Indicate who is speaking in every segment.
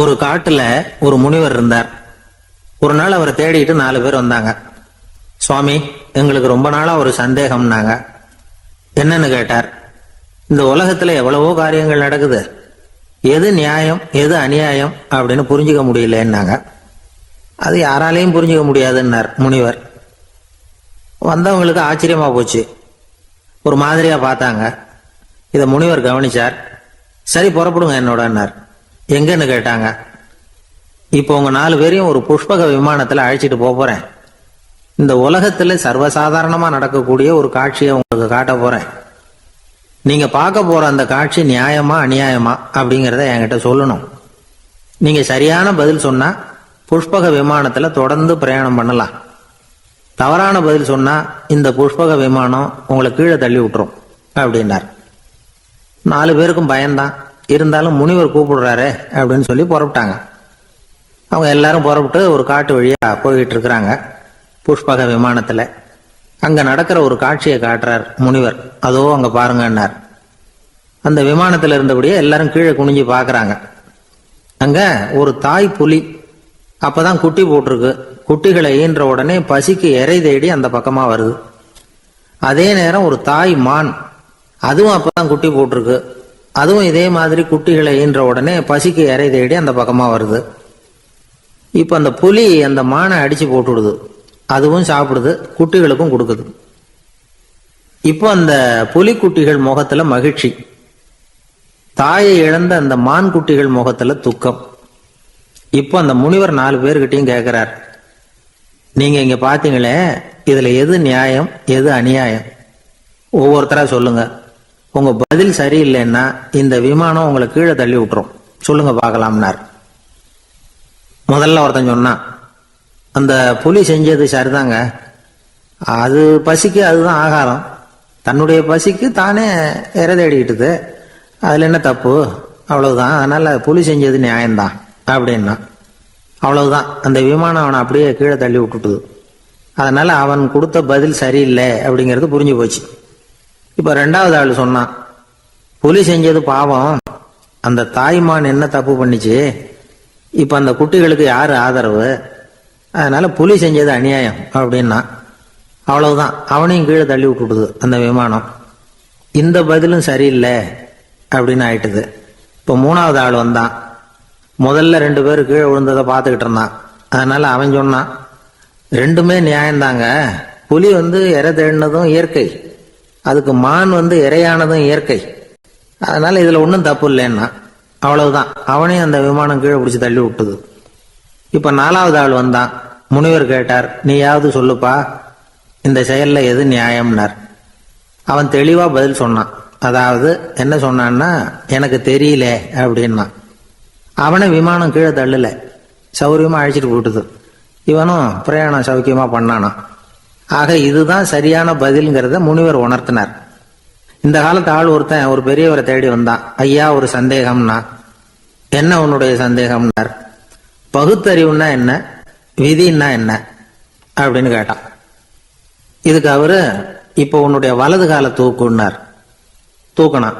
Speaker 1: ஒரு காட்டுல ஒரு முனிவர் இருந்தார். ஒரு நாள் அவரை தேடிட்டு 4 பேர் வந்தாங்க. சுவாமி, எங்களுக்கு ரொம்ப நாளா ஒரு சந்தேகம்னாங்க. என்னன்னு கேட்டார். இந்த உலகத்துல எவ்வளவோ காரியங்கள் நடக்குது, எது நியாயம் எது அநியாயம் அப்படின்னு புரிஞ்சுக்க முடியலன்னாங்க. அது யாராலையும் புரிஞ்சுக்க முடியாதுன்னார் முனிவர். வந்தவங்களுக்கு ஆச்சரியமா போச்சு, ஒரு மாதிரியா பார்த்தாங்க. இத முனிவர் கவனிச்சார். சரி, புறப்படுங்க என்னோடன்னார். எங்கன்னு கேட்டாங்க. இப்போ உங்க 4 பேரையும் ஒரு புஷ்பக விமானத்துல அழைச்சிட்டு போறேன். இந்த உலகத்துல சர்வசாதாரணமா நடக்கக்கூடிய ஒரு காட்சியை உங்களுக்கு காட்ட போறேன். நீங்க பார்க்க போற அந்த காட்சி நியாயமா அநியாயமா அப்படிங்கறத என்கிட்ட சொல்லணும். நீங்க சரியான பதில் சொன்னா புஷ்பக விமானத்துல தொடர்ந்து பிரயாணம் பண்ணலாம். தவறான பதில் சொன்னா இந்த புஷ்பக விமானம் உங்களை கீழே தள்ளி விட்டுரும் அப்படின்னார். 4 பேருக்கும் பயம்தான். இருந்தாலும் முனிவர் கூப்பிடுறாரு அப்படின்னு சொல்லி புறப்பட்டாங்க. அவங்க எல்லாரும் புறப்பட்டு ஒரு காட்டு வழியா போய்கிட்டு இருக்கிறாங்க புஷ்பக விமானத்துல. அங்க நடக்கிற ஒரு காட்சியை காட்டுறார் முனிவர். அதோ அங்க பாருங்கன்னார். அந்த விமானத்துல இருந்தபடியே எல்லாரும் கீழே குனிஞ்சு பாக்குறாங்க. அங்க ஒரு தாய் புலி அப்பதான் குட்டி போட்டிருக்கு. குட்டிகளை ஈன்ற உடனே பசிக்கு இறை தேடி அந்த பக்கமா வருது. அதே நேரம் ஒரு தாய் மான், அதுவும் அப்பதான் குட்டி போட்டிருக்கு. அதுவும் இதே மாதிரி குட்டிகளை ஈன்ற உடனே பசிக்கு இறை தேடி அந்த பக்கமா வருது. இப்ப அந்த புலி அந்த மானை அடிச்சு போட்டுடுது. அதுவும் சாப்பிடுது, குட்டிகளுக்கும் கொடுக்குது. இப்போ அந்த புலி குட்டிகள் முகத்துல மகிழ்ச்சி, தாயை இழந்த அந்த மான் குட்டிகள் முகத்துல துக்கம். இப்போ அந்த முனிவர் 4 பேர்கிட்டையும் கேட்கிறார், நீங்க இங்க பாத்தீங்களே, இதுல எது நியாயம் எது அநியாயம்? ஒவ்வொருத்தரா சொல்லுங்க. உங்க பதில் சரியில்லைன்னா இந்த விமானம் உங்களை கீழே தள்ளி விட்டுரும். சொல்லுங்க பார்க்கலாம்னார். முதல்ல ஒருத்தன் சொன்னான், அந்த புலி செஞ்சது சரிதாங்க. அது பசிக்கு அதுதான் ஆகாரம். தன்னுடைய பசிக்கு தானே இறை தேடிக்கிட்டுது. அதுல என்ன தப்பு? அவ்வளவுதான். அதனால புலி செஞ்சது நியாயம்தான் அப்படின்னா. அவ்வளவுதான், அந்த விமானம் அவனை அப்படியே கீழே தள்ளி விட்டுட்டுது. அதனால அவன் கொடுத்த பதில் சரியில்லை அப்படிங்கிறது புரிஞ்சு போச்சு. இப்ப 2வது ஆள் சொன்னான், புலி செஞ்சது பாவம், அந்த தாய்மான் என்ன தப்பு பண்ணிச்சு? இப்ப அந்த குட்டிகளுக்கு யாரு ஆதரவு? அதனால புலி செஞ்சது அநியாயம் அப்படின்னா. அவ்வளவுதான், அவனையும் கீழே தள்ளி விட்டுடுது அந்த விமானம். இந்த பதிலும் சரியில்லை அப்படின்னு ஆயிட்டுது. இப்ப 3வது ஆள் வந்தான். முதல்ல 2 பேர் கீழே விழுந்ததை பார்த்துக்கிட்டு இருந்தான். அதனால அவன் சொன்னான், ரெண்டுமே நியாயம்தாங்க. புலி இறை தேடினதும் இயற்கை, அதுக்கு மான் இறையானதும் இயற்கை. அதனால இதுல ஒன்றும் தப்பு இல்லைன்னா. அவ்வளவுதான், அவனையும் அந்த விமானம் கீழே பிடிச்சி தள்ளி விட்டுது. இப்ப 4வது ஆள் வந்தான். முனிவர் கேட்டார், நீயாவது சொல்லுப்பா, இந்த செயல்ல எது நியாயம்னார். அவன் தெளிவா பதில் சொன்னான். அதாவது என்ன சொன்னான்னா, எனக்கு தெரியல அப்படின்னா. அவனை விமானம் கீழே தள்ளல, சௌரியமா அழைச்சிட்டு போட்டுது. இவனும் பிரயாணம் சௌக்கியமா பண்ணானான். ஆக இதுதான் சரியான பதில்ங்கிறத முனிவர் உணர்த்தினார். இந்த காலத்து ஆள் ஒருத்தன் ஒரு பெரியவரை தேடி வந்தான். ஐயா, ஒரு சந்தேகம்னா. என்ன உன்னுடைய சந்தேகம்னார். பகுத்தறிவுன்னா என்ன, விதின்னா என்ன அப்படின்னு கேட்டான். இதுக்கு அவரு, இப்போ உன்னுடைய வலது கால தூக்குன்னார். தூக்கினான்.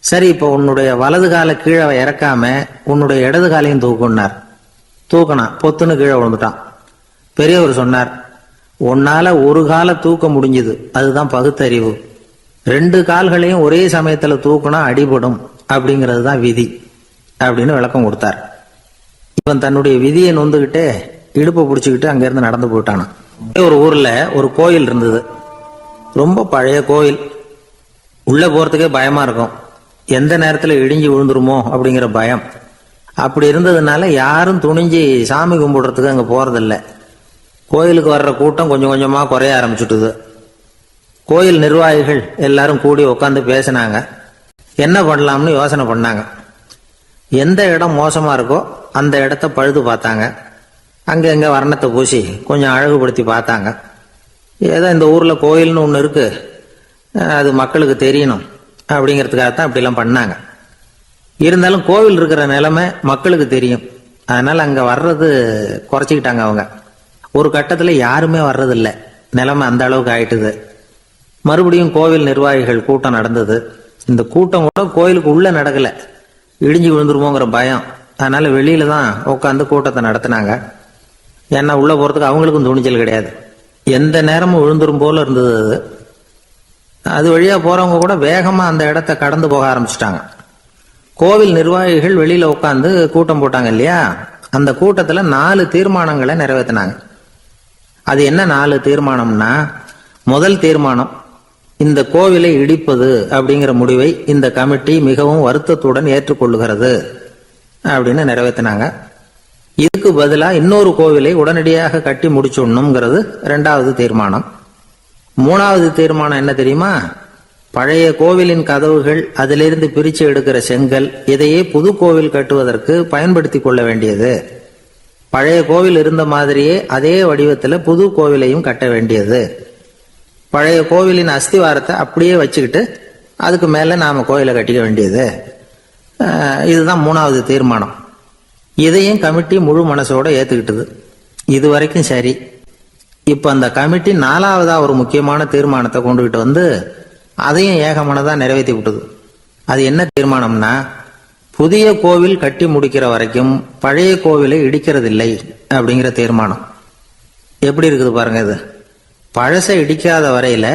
Speaker 1: சரி, இப்போ உன்னுடைய வலது கால கீழே இறக்காம உன்னுடைய இடது காலையும் தூக்குன்னார். தூக்கினான். பொத்துன்னு கீழே விழுந்துட்டான். பெரியவர் சொன்னார், உன்னால ஒரு காலை தூக்க முடிஞ்சுது, அதுதான் பகுத்தறிவு. 2 கால்களையும் ஒரே சமயத்துல தூக்குனா அடிபடும், அப்படிங்கிறது தான் விதி அப்படின்னு விளக்கம் கொடுத்தார். இவன் தன்னுடைய விதியை நொந்துகிட்டே இடுப்பை பிடிச்சுக்கிட்டு அங்கிருந்து நடந்து போயிட்டானான். ஒரு ஊர்ல ஒரு கோயில் இருந்தது. ரொம்ப பழைய கோயில். உள்ள போறதுக்கே பயமா இருக்கும். எந்த நேரத்துல இடிஞ்சு விழுந்துருமோ அப்படிங்கிற பயம். அப்படி இருந்ததுனால யாரும் துணிஞ்சு சாமி கும்பிடுறதுக்கு அங்க போறதில்லை. கோயிலுக்கு வர்ற கூட்டம் கொஞ்சம் கொஞ்சமா குறைய ஆரம்பிச்சுட்டுது. கோயில் நிர்வாகிகள் எல்லாரும் கூடி உட்காந்து பேசினாங்க. என்ன பண்ணலாம்னு யோசனை பண்ணாங்க. எந்த இடம் மோசமா இருக்கோ அந்த இடத்த பழுது பார்த்தாங்க. அங்க எங்க வர்ணத்தை பூசி கொஞ்சம் அழகுபடுத்தி பார்த்தாங்க. ஏதோ இந்த ஊர்ல கோயில்னு ஒண்ணு இருக்கு, அது மக்களுக்கு தெரியணும் அப்படிங்கிறதுக்காகத்தான் அப்படிலாம் பண்ணாங்க. இருந்தாலும் கோவில் இருக்கிற நிலைமை மக்களுக்கு தெரியும். அதனால அங்க வர்றது குறைச்சிக்கிட்டாங்க அவங்க. ஒரு கட்டத்துல யாருமே வர்றதில்லை. நிலைமை அந்த அளவுக்கு ஆயிட்டுது. மறுபடியும் கோவில் நிர்வாகிகள் கூட்டம் நடந்தது. இந்த கூட்டம் கூட கோயிலுக்கு உள்ள நடக்கல, இடிஞ்சு விழுந்துருமோங்கிற பயம் அதனால வெளியில தான் உட்காந்து கூட்டத்தை நடத்தினாங்க. ஏன்னா உள்ள போறதுக்கு அவங்களுக்கும் துணிச்சல் கிடையாது. எந்த நேரமும் விழுந்துரும் போல இருந்தது அது. அது வழியா போறவங்க கூட வேகமா அந்த இடத்த கடந்து போக ஆரம்பிச்சிட்டாங்க. கோவில் நிர்வாகிகள் வெளியில உட்காந்து கூட்டம் போட்டாங்க இல்லையா, அந்த கூட்டத்துல 4 தீர்மானங்களை நிறைவேற்றினாங்க. அது என்ன 4 தீர்மானம்னா, முதல் தீர்மானம், இந்த கோவிலை இடிப்பது அப்படிங்கிற முடிவை இந்த கமிட்டி மிகவும் வருத்தத்துடன் ஏற்றுக்கொள்ளுகிறது அப்படின்னு நிறைவேற்றினாங்க. இதுக்கு பதிலா இன்னொரு கோவிலை உடனடியாக கட்டி முடிச்சுடணுங்கிறது 2வது தீர்மானம். 3வது தீர்மானம் என்ன தெரியுமா? பழைய கோவிலின் கதவுகள், அதிலிருந்து பிரிச்சு எடுக்கிற செங்கல், இதையே புது கோவில் கட்டுவதற்கு பயன்படுத்தி கொள்ள வேண்டியது. பழைய கோவில் இருந்த மாதிரியே அதே வடிவத்தில் புது கோவிலையும் கட்ட வேண்டியது. பழைய கோவிலின் அஸ்திவாரத்தை அப்படியே வச்சுக்கிட்டு அதுக்கு மேல நாம கோவிலை கட்டிக்க வேண்டியது. இதுதான் 3வது தீர்மானம். இதையும் கமிட்டி முழு மனசோட ஏத்துக்கிட்டது. இது வரைக்கும் சரி. இப்ப அந்த கமிட்டி 4வதா ஒரு முக்கியமான தீர்மானத்தை கொண்டுகிட்டு வந்து அதையும் ஏகமனதா நிறைவேற்றி விட்டது. அது என்ன தீர்மானம்னா, புதிய கோவில் கட்டி முடிக்கிற வரைக்கும் பழைய கோவிலை இடிக்கிறதில்லை அப்படிங்கிற தீர்மானம். எப்படி இருக்குது பாருங்க இது. பழசை இடிக்காத வரையில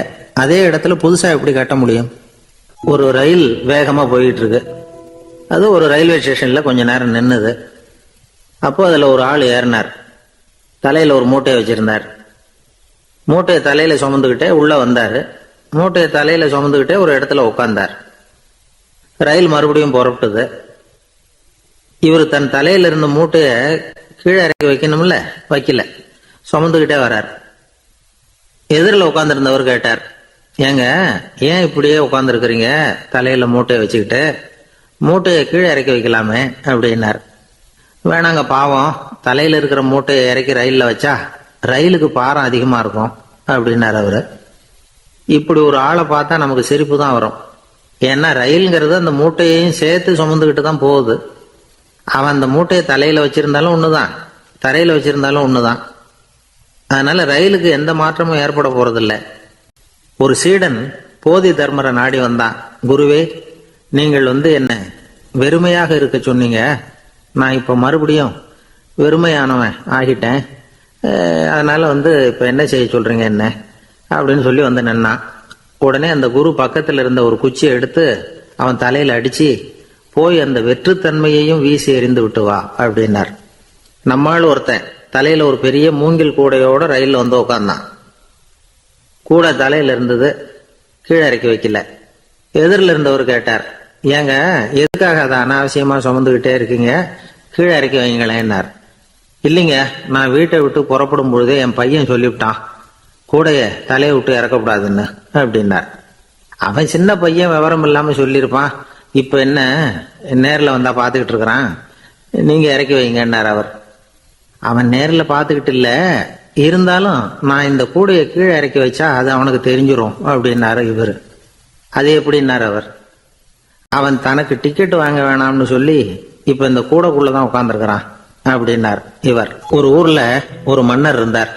Speaker 1: அதே இடத்துல புதுசா எப்படி கட்ட முடியும்? ஒரு ரயில் வேகமா போயிட்டு இருக்கு. அது ஒரு ரயில்வே ஸ்டேஷன்ல கொஞ்ச நேரம் நின்னுது. அப்போ அதுல ஒரு ஆள் ஏறினார். தலையில ஒரு மூட்டையை வச்சிருந்தார். மூட்டையை தலையில சுமந்துக்கிட்டே உள்ள வந்தாரு. மூட்டையை தலையில சுமந்துக்கிட்டே ஒரு இடத்துல உட்கார்ந்தார். ரயில் மறுபடியும் புறப்பட்டது. இவர் தன் தலையில இருந்த மூட்டைய கீழே இறக்கி வைக்கணும்ல, வைக்கல, சுமந்துக்கிட்டே வர்றார். எதிரில் உட்கார்ந்துருந்தவர் கேட்டார், ஏங்க ஏன் இப்படியே உட்கார்ந்துருக்கிறீங்க தலையில மூட்டையை வச்சுக்கிட்டு? மூட்டையை கீழே இறக்கி வைக்கலாமே அப்படின்னார். வேணாங்க, பாவம், தலையில இருக்கிற மூட்டையை இறக்கி ரயில்ல வச்சா ரயிலுக்கு பாரம் அதிகமா இருக்கும் அப்படின்னார் அவரு. இப்படி ஒரு ஆளை பார்த்தா நமக்கு சிரிப்பு தான் வரும். ஏன்னா ரயில்ங்கிறது அந்த மூட்டையையும் சேர்த்து சுமந்துக்கிட்டு தான் போகுது. அவன் அந்த மூட்டையை தலையில வச்சிருந்தாலும் ஒண்ணுதான், தரையில வச்சிருந்தாலும் ஒண்ணுதான். அதனால ரயிலுக்கு எந்த மாற்றமும் ஏற்பட போறதில்ல. ஒரு சீடன் போதி தர்மரை நாடி வந்தான். குருவே, நீங்கள் என்ன வெறுமையாக இருக்க சொன்னீங்க, நான் இப்ப மறுபடியும் வெறுமையானவன் ஆகிட்டேன், அதனால இப்ப என்ன செய்ய சொல்றீங்க என்ன அப்படின்னு சொல்லி நின்னான். உடனே அந்த குரு பக்கத்துல இருந்த ஒரு குச்சியை எடுத்து அவன் தலையில அடிச்சு, போய் அந்த வெற்றுத்தன்மையையும் வீசி எறிந்து விட்டு வா அப்படின்னார். நம்மால் ஒருத்தன் தலையில ஒரு பெரிய மூங்கில் கூடையோட ரயில்ல உட்கார்ந்தான். கூடை தலையில இருந்தது, கீழே இறக்கி வைக்கல. எதிரில் இருந்தவர் கேட்டார், ஏங்க எதுக்காக அதை அனாவசியமா சுமந்துகிட்டே இருக்கீங்க, கீழே இறக்கி வைங்களேன்னார். இல்லைங்க, நான் வீட்டை விட்டு புறப்படும் பொழுதே என் பையன் சொல்லிவிட்டான் கூடைய தலையை விட்டு இறக்கக்கூடாதுன்னு அப்படின்னார். அவன் சின்ன பையன், விவரம் இல்லாம சொல்லியிருப்பான். இப்ப என்ன நேர்ல வந்தா பாத்துக்கிட்டு இருக்கிறான், நீங்க இறக்கி வைங்கன்னார் அவர். அவன் நேர்ல பாத்துக்கிட்டு இல்ல, இருந்தாலும் நான் இந்த கூடையை கீழே இறக்கி வச்சா அது அவனுக்கு தெரிஞ்சிரும் அப்படின்னாரு இவர். அது எப்படின்னார் அவர். அவன் தனக்கு டிக்கெட் வாங்க வேணாம்னு சொல்லி இப்ப இந்த கூடைக்குள்ளதான் உட்கார்ந்துருக்கிறான் அப்படின்னார் இவர். ஒரு ஊர்ல ஒரு மன்னர் இருந்தார்.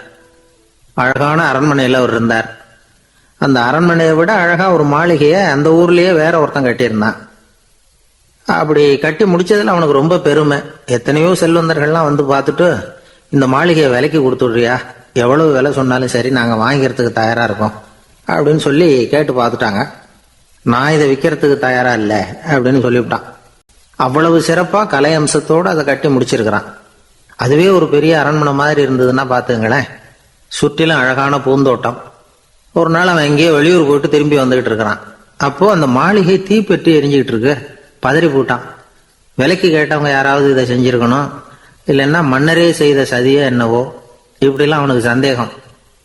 Speaker 1: அழகான அரண்மனையில அவர் இருந்தார். அந்த அரண்மனையை விட அழகா ஒரு மாளிகையை அந்த ஊர்லயே வேற ஒருத்தன் கட்டியிருந்தான். அப்படி கட்டி முடிச்சதுல அவனுக்கு ரொம்ப பெருமை. எத்தனையோ செல்வந்தர்கள்லாம் பார்த்துட்டு, இந்த மாளிகையை விலைக்கு கொடுத்துடுறியா, எவ்வளவு விலை சொன்னாலும் சரி நாங்க வாங்கிறதுக்கு தயாரா இருக்கோம் அப்படின்னு சொல்லி கேட்டு பார்த்துட்டாங்க. நான் இதை விற்கிறதுக்கு தயாரா இல்லை அப்படின்னு சொல்லிவிட்டான். அவ்வளவு சிறப்பா கலை அம்சத்தோடு அதை கட்டி முடிச்சிருக்கிறான். அதுவே ஒரு பெரிய அரண்மனை மாதிரி இருந்ததுன்னா பாத்துங்களேன். சுற்றிலும் அழகான பூந்தோட்டம். ஒரு நாள் அவன் எங்கேயோ வெளியூர் போயிட்டு திரும்பி வந்துகிட்டு இருக்கிறான். அப்போ அந்த மாளிகை தீப்பெட்டி எரிஞ்சுக்கிட்டு இருக்கு. பதறி போட்டான். விலைக்கு கேட்டவங்க யாராவது இதை செஞ்சிருக்கணும், இல்லைன்னா மன்னரே செய்த சதியே என்னவோ, இப்படிலாம் அவனுக்கு சந்தேகம்.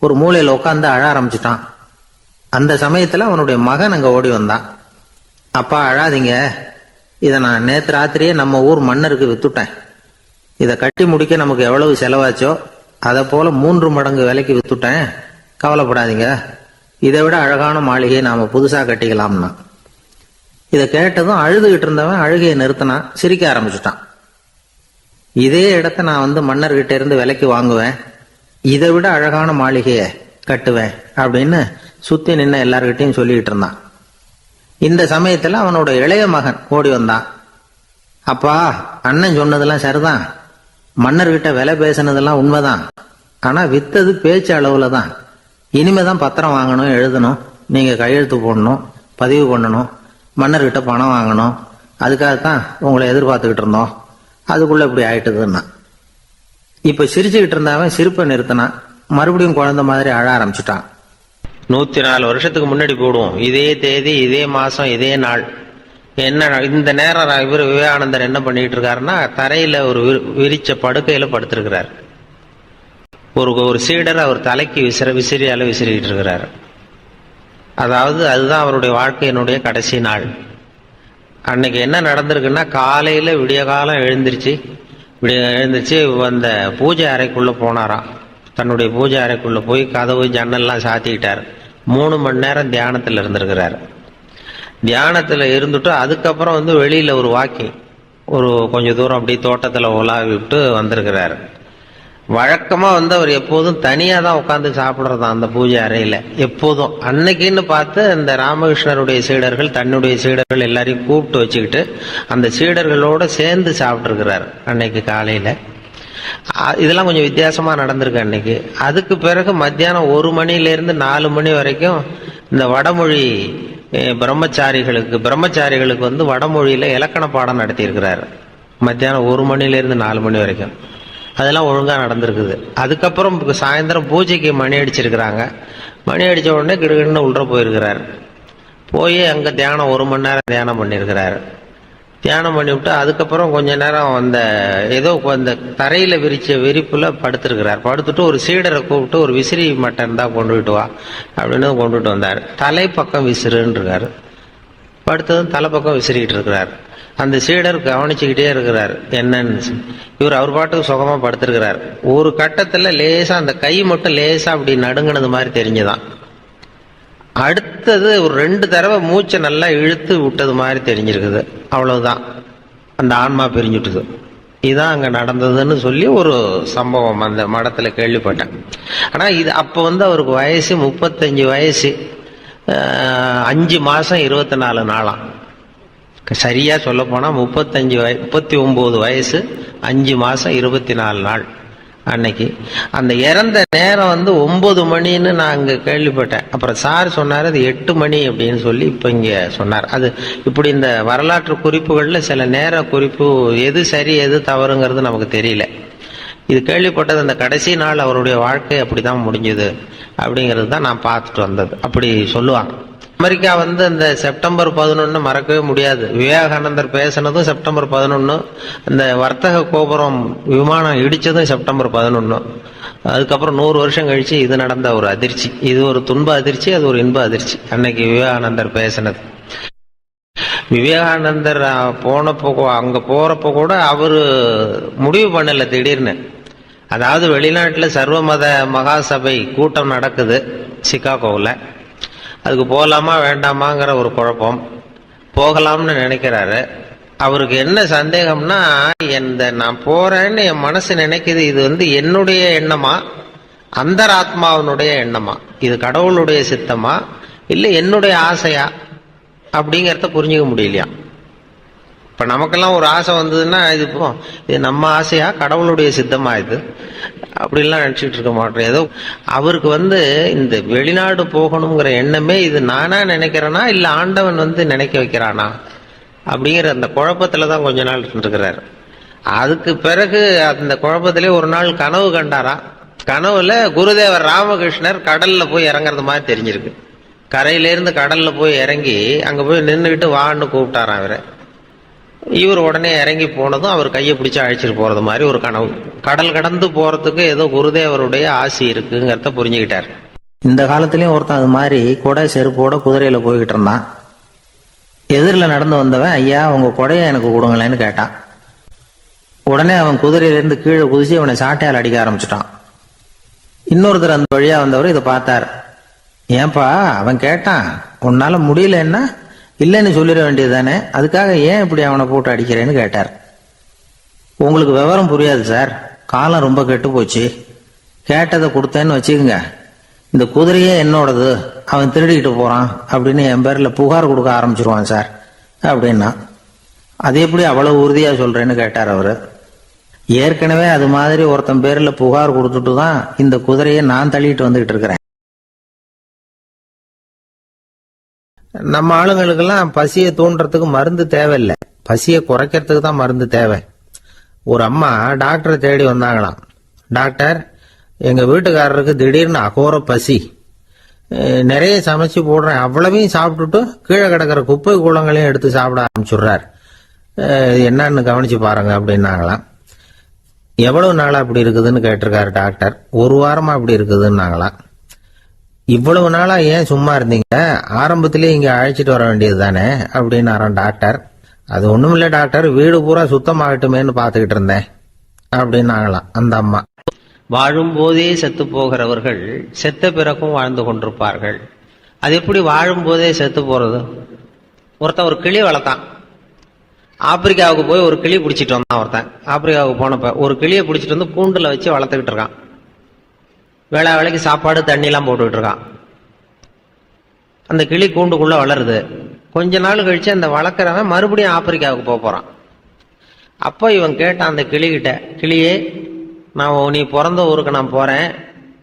Speaker 1: ஒரு மூலையில உட்காந்து அழ ஆரம்பிச்சுட்டான். அந்த சமயத்துல அவனுடைய மகன் அங்க ஓடி வந்தான். அப்பா அழாதீங்க, இதை நான் நேற்று ராத்திரியே நம்ம ஊர் மன்னருக்கு வித்துட்டேன். இதை கட்டி முடிக்க நமக்கு எவ்வளவு செலவாச்சோ அதை போல 3 மடங்கு விலைக்கு வித்துட்டேன், கவலைப்படாதீங்க, இதை விட அழகான மாளிகையை நாம புதுசா கட்டிக்கலாம்னா. இதை கேட்டதும் அழுதுகிட்டு இருந்தவன் அழுகையை நிறுத்தினான், சிரிக்க ஆரம்பிச்சுட்டான். இதே இடத்த நான் மன்னர்கிட்ட இருந்து விலைக்கு வாங்குவேன், இதை விட அழகான மாளிகையை கட்டுவேன் அப்படின்னு சுத்தி நின்ன எல்லார்கிட்டையும் சொல்லிக்கிட்டு இருந்தான். இந்த சமயத்துல அவனோட இளைய மகன் ஓடி வந்தான். அப்பா, அண்ணன் சொன்னதெல்லாம் சரிதான். மன்னர்கிட்ட விலை பேசினதெல்லாம் உண்மைதான். ஆனா வித்தது பேச்சு அளவுல தான். இனிமேதான் பத்திரம் வாங்கணும், எழுதணும், நீங்க கையெழுத்து போடணும், பதிவு பண்ணணும், மன்னர்கிட்ட பணம் வாங்கணும். அதுக்காகத்தான் உங்களை எதிர்பார்த்துக்கிட்டு இருந்தோம். அதுக்குள்ள இப்படி ஆயிட்டுதுன்னா. இப்ப சிரிச்சுக்கிட்டு இருந்தவன் சிரிப்பை நிறுத்தினான். மறுபடியும் குழந்தை மாதிரி அழ ஆரம்பிச்சுட்டான்.
Speaker 2: 104 வருஷத்துக்கு முன்னாடி போடுவோம். இதே தேதி, இதே மாசம், இதே நாள். என்ன இந்த நேரம் இவர் விவேகானந்தர் என்ன பண்ணிட்டு இருக்காருன்னா, தரையில ஒரு விரிச்ச படுக்கையில படுத்திருக்கிறார். ஒரு சீடர் அவர் தலைக்கு விசிறியால விசிறிக்கிட்டு இருக்கிறார். அதாவது அதுதான் அவருடைய வாழ்க்கையினுடைய கடைசி நாள். அன்னைக்கு என்ன நடந்திருக்குன்னா, காலையில விடிய காலம் எழுந்திருச்சு அந்த பூஜை அறைக்குள்ள போனாராம். தன்னுடைய பூஜை அறைக்குள்ள போய் கதவு ஜன்னல்லாம் சாத்திக்கிட்டார். 3 மணி நேரம் தியானத்துல இருந்திருக்கிறார். தியானத்துல இருந்துட்டு அதுக்கப்புறம் வெளியில ஒரு வாக்கிங், ஒரு கொஞ்ச தூரம் அப்படி தோட்டத்துல உலாவி விட்டு வந்திருக்கிறாரு. வழக்கமா அவர் எப்போதும் தனியா தான் உட்காந்து சாப்பிடுறதா அந்த பூஜை அறையில எப்போதும். அன்னைக்குன்னு பார்த்து அந்த ராமகிருஷ்ணருடைய சீடர்கள், தன்னுடைய சீடர்கள் எல்லாரையும் கூப்பிட்டு வச்சுக்கிட்டு அந்த சீடர்களோட சேர்ந்து சாப்பிட்டு இருக்கிறார் அன்னைக்கு காலையில. இதெல்லாம் கொஞ்சம் வித்தியாசமா நடந்திருக்கு அன்னைக்கு. அதுக்கு பிறகு மத்தியானம் 1 மணியிலிருந்து 4 மணி வரைக்கும் இந்த வடமொழி பிரம்மச்சாரிகளுக்கு வடமொழியில இலக்கண பாடம் நடத்தி இருக்கிறாரு. மத்தியானம் 1 மணியிலிருந்து 4 மணி வரைக்கும். அதெல்லாம் ஒழுங்கா நடந்திருக்குது. அதுக்கப்புறம் சாயந்தரம் பூஜைக்கு மணி அடிச்சிருக்கிறாங்க. மணி அடிச்ச உடனே கிடுகிடுன்னு உள்ள போயிருக்கிறார். போய் அங்க தியானம் 1 மணி நேரம் தியானம் பண்ணியிருக்கிறாரு. தியானம் பண்ணிவிட்டு அதுக்கப்புறம் கொஞ்ச நேரம் ஏதோ அந்த தரையில விரிச்ச விரிப்புல படுத்திருக்கிறார். படுத்துட்டு ஒரு சீடரை கூப்பிட்டு, ஒரு விசிறி மட்டை இருந்தா கொண்டுகிட்டு வா அப்படின்னு கொண்டுட்டு வந்தார். தலைப்பக்கம் விசிறுன்னு இருக்காரு. படுத்ததும் தலைப்பக்கம் விசிறிக்கிட்டு இருக்கிறார். அந்த சீடர் கவனிச்சுக்கிட்டே இருக்கிறார் என்னன்னு. அவர் பாட்டுக்கு சுகமா படுத்திருக்கிறார். ஒரு கட்டத்துல லேசா அந்த கை மட்டும் லேசா அப்படி நடுங்கினது மாதிரி தெரிஞ்சுதான். அடுத்தது ஒரு 2 தடவை மூச்சை நல்லா இழுத்து விட்டது மாதிரி தெரிஞ்சிருக்குது. அவ்வளவுதான், அந்த ஆன்மா பிரிஞ்சுட்டுது. இதுதான் அங்க நடந்ததுன்னு சொல்லி ஒரு சம்பவம் அந்த மடத்துல கேள்விப்பட்டேன். ஆனா இது அப்ப அவருக்கு வயசு 35 வயசு, 5 மாசம் 24 நாளாம். சரியா சொல்ல போனா 39 வயசு 5 மாசம் 24 நாள் அன்னைக்கு. அந்த இறந்த நேரம் 9 மணின்னு நான் அங்க கேள்விப்பட்டேன். அப்புறம் சார் சொன்னார் அது 8 மணி அப்படின்னு சொல்லி இப்ப இங்க சொன்னார். அது இப்படி இந்த வரலாற்று குறிப்புகள்ல சில நேர குறிப்பு எது சரி எது தவறுங்கிறது நமக்கு தெரியல. இது கேள்விப்பட்டது அந்த கடைசி நாள் அவருடைய வாழ்க்கை அப்படிதான் முடிஞ்சது அப்படிங்கிறது தான் நான் பார்த்துட்டு வந்தது. அப்படி சொல்லுவாங்க. அமெரிக்கா அந்த செப்டம்பர் 11 மறக்கவே முடியாது. விவேகானந்தர் பேசினதும் செப்டம்பர் 11, அந்த வர்த்தக கோபுரம் விமானம் இடிச்சதும் செப்டம்பர் 11. அதுக்கப்புறம் 100 வருஷம் கழிச்சு இது நடந்த ஒரு அதிர்ச்சி. இது ஒரு துன்ப அதிர்ச்சி, அது ஒரு இன்ப அதிர்ச்சி. அன்னைக்கு விவேகானந்தர் பேசினது. விவேகானந்தர் அங்க போறப்போ கூட அவரு முடிவு பண்ணல திடீர்னு. அதாவது வெளிநாட்டுல சர்வமத மகாசபை கூட்டம் நடக்குது சிகாகோவில். அதுக்கு போகலாமா வேண்டாமாங்கிற ஒரு குழப்பம். போகலாம்னு நினைக்கிறாரு. அவருக்கு என்ன சந்தேகம்னா, நான் போறேன்னு என் மனசு நினைக்குது, இது என்னுடைய எண்ணமா, அந்தராத்மாவினுடைய எண்ணமா, இது கடவுளுடைய சித்தமா இல்லை என்னுடைய ஆசையா அப்படிங்கிறத புரிஞ்சுக்க முடியலையா. இப்ப நமக்கெல்லாம் ஒரு ஆசை வந்ததுன்னா இது நம்ம ஆசையா கடவுளுடைய சித்தமா இது அப்படிலாம் நினைச்சிட்டு இருக்க மாட்டோம். ஏதோ அவருக்கு இந்த வெளிநாடு போகணுங்கிற எண்ணமே இது நானா நினைக்கிறேனா இல்ல ஆண்டவன் நினைக்க வைக்கிறானா அப்படிங்கிற அந்த குழப்பத்துலதான் கொஞ்ச நாள் இருக்கிறாரு. அதுக்கு பிறகு அந்த குழப்பத்திலே ஒரு நாள் கனவு கண்டாரா. கனவுல குருதேவர் ராமகிருஷ்ணர் கடல்ல போய் இறங்குறது மாதிரி தெரிஞ்சிருக்கு. கரையிலேருந்து கடல்ல போய் இறங்கி அங்க போய் நின்றுகிட்டு வான்னு கூப்பிட்டாராம் அவரை. இவர் உடனே இறங்கி போனதும் அவர் கையை பிடிச்சு அழைச்சிட்டு போறது மாதிரி ஒரு கனவு. கடல் கடந்து போறதுக்கு ஏதோ குருதேவருடைய ஆசி இருக்குங்கிறத புரிஞ்சுக்கிட்டார்.
Speaker 1: இந்த காலத்திலயும் ஒருத்தன் அது மாதிரி கொடை செருப்போட குதிரையில போய்கிட்டு இருந்தான். எதிரில் நடந்து வந்தவன், ஐயா உங்க கொடையை எனக்கு கொடுங்களேன்னு கேட்டான். உடனே அவன் குதிரையிலிருந்து கீழே குதிச்சு அவனை சாட்டையால் அடிக்க ஆரம்பிச்சுட்டான். இன்னொருத்தர் அந்த வழியா வந்தவர் இதை பார்த்தார். ஏன்பா அவன் கேட்டான், உன்னால முடியலன்னா இல்லைன்னு சொல்லிட வேண்டியது தானே, அதுக்காக ஏன் இப்படி அவனை போட்டு அடிக்கிறேன்னு கேட்டார். உங்களுக்கு விவரம் புரியாது சார், காலம் ரொம்ப கெட்டு போச்சு. கேட்டதை கொடுத்தேன்னு வச்சுக்கோங்க, இந்த குதிரையே என்னோடது, அவன் திருடிக்கிட்டு போறான் அப்படின்னு என் பேர்ல புகார் கொடுக்க ஆரம்பிச்சிருவான் சார் அப்படின்னா. அது எப்படி அவ்வளவு உறுதியா சொல்றேன்னு கேட்டார் அவரு. ஏற்கனவே அது மாதிரி ஒருத்தன் பேர்ல புகார் கொடுத்துட்டு தான் இந்த குதிரையை நான் தள்ளிட்டு வந்துகிட்டு இருக்கிறேன். நம்ம ஆளுங்களுக்கெல்லாம் பசியை தூண்டுறதுக்கு மருந்து தேவையில்லை, பசியை குறைக்கிறதுக்கு தான் மருந்து தேவை. ஒரு அம்மா டாக்டரை தேடி வந்தாங்களாம். டாக்டர், எங்க வீட்டுக்காரருக்கு திடீர்னு அகோர பசி, நிறைய சமைச்சு போடுறேன், அவ்வளவையும் சாப்பிட்டுட்டு கீழே கிடக்கிற குப்பை கூலங்களையும் எடுத்து சாப்பிட ஆரம்பிச்சுடுறார், என்னன்னு கவனிச்சு பாருங்க அப்படின்னாங்களாம். எவ்வளவு நாளா அப்படி இருக்குதுன்னு கேட்டிருக்காரு டாக்டர். ஒரு வாரமா அப்படி இருக்குதுன்னாங்களாம். இவ்வளவு நாளா ஏன் சும்மா இருந்தீங்க, ஆரம்பத்திலே இங்க அழைச்சிட்டு வர வேண்டியது தானே அப்படின்னாராம் டாக்டர். அது ஒண்ணும் இல்ல டாக்டர், வீடு பூரா சுத்தமாகட்டுமேன்னு பாத்துக்கிட்டு இருந்தேன் அப்படின்னாங்களாம் அந்த அம்மா.
Speaker 2: வாழும்போதே செத்து போகிறவர்கள் செத்த பிறகும் வாழ்ந்து கொண்டிருப்பார்கள். அது எப்படி வாழும்போதே செத்து போறது? ஒருத்தன் ஒரு கிளி வளர்த்தான். ஆப்பிரிக்காவுக்கு போய் ஒரு கிளி பிடிச்சிட்டு வந்தான். ஒருத்தன் ஆப்பிரிக்காவுக்கு போனப்ப ஒரு கிளியை பிடிச்சிட்டு வந்து கூண்டுல வச்சு வளர்த்துக்கிட்டு இருக்கான். வேளைக்கு சாப்பாடு தண்ணி எல்லாம் போட்டுக்கிட்டு இருக்கான். அந்த கிளி கூண்டுக்குள்ள வளருது. கொஞ்ச நாள் கழிச்சு அந்த வளர்க்குறவன் மறுபடியும் ஆப்பிரிக்காவுக்கு போறான். அப்போ இவன் கேட்டான் அந்த கிளிகிட்ட, கிளியே, நீ பிறந்த ஊருக்கு நான் போறேன்,